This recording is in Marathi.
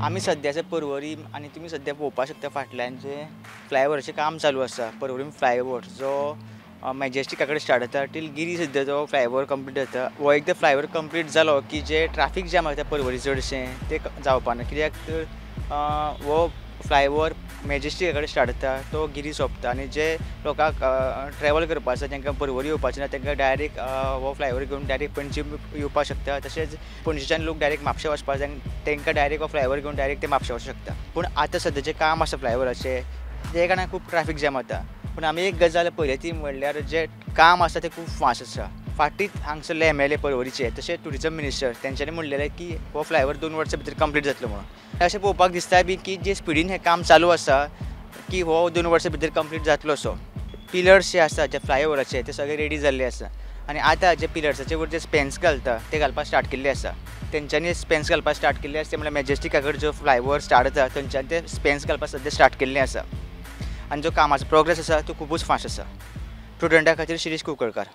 आम्ही सध्याचे पर्वरी आणि तुम्ही सध्या पळोवपाक शकता फाटल्यान जे फ्लायओव्हरचें काम चालू आसा. पर्वरी फ्लायओव्हर जो मॅजेस्टिका कडेन स्टार्ट जाता टील गिरी सद्या जो फ्लायओव्हर कंप्लीट जाता. हो एकदां फ्लायओव्हर कंप्लीट जालो की जे ट्रॅफिक जॅम आसा पर्वरी चडशें ते जावपा ना. कित्याक तर हो फ्लायओव्हर मॅजेस्टिका कडेन स्टार्ट जाता तो गिरी सोंपता आनी जे लोकांक ट्रॅवल करपा आसा तांकां पर्वरी येवपाचें ना तांकां डायरेक्ट हो फ्लायओव्हर घेवन डायरेक्ट पणजी येवपाक शकता. तशेंच पणजेच्यान लोक डायरेक्ट म्हापशा वचपाक जाय तांकां डायरेक्ट हो फ्लायओव्हर घेवन डायरेक्ट ते म्हापशा वचूंक शकता. पूण आतां सद्याचें काम आसा फ्लायओव्हराचें ते कारणान खूब ट्रॅफिक जॅम जाता. पूण आमी एक गजाल पळयली ती म्हणल्यार जे काम आसा तें खूब फास्ट आसा. फाटींच हांगसरले MLA पर्वरीचे तशेंच ट्युरिजम मिनिस्टर तेंच्यांनी म्हणलेलें की हो फ्लायओव्हर 2 वर्सां भितर कंप्लीट जातलो म्हणून. अशें पळोवपाक दिसता बी की जे स्पिडीन हें काम चालू आसा की हो 2 वर्सां भितर कंप्लीट जातलो असो. पिलर्स जे आसा जे फ्लायओव्हराचे ते सगळे रेडी जाल्ले आसा आनी आतां जे पिलर्साचे वयर जे स्पॅन्स घालता ते घालपाक स्टार्ट केल्ले आसा. तेंच्यांनी स्पॅन्स घालपाक स्टार्ट केल्ले आसा ते म्हळ्यार मॅजेस्टिका कडेन जो फ्लायओव्हर स्टार्ट जाता थंयच्यान ते स्पॅन्स घालपाक सद्या स्टार्ट केल्ले आसा आनी जो कामाचो प्रोग्रेस आसा तो खुबूच फास्ट आसा. स्टुडंटा खातीर शिरीश कुंकळकार.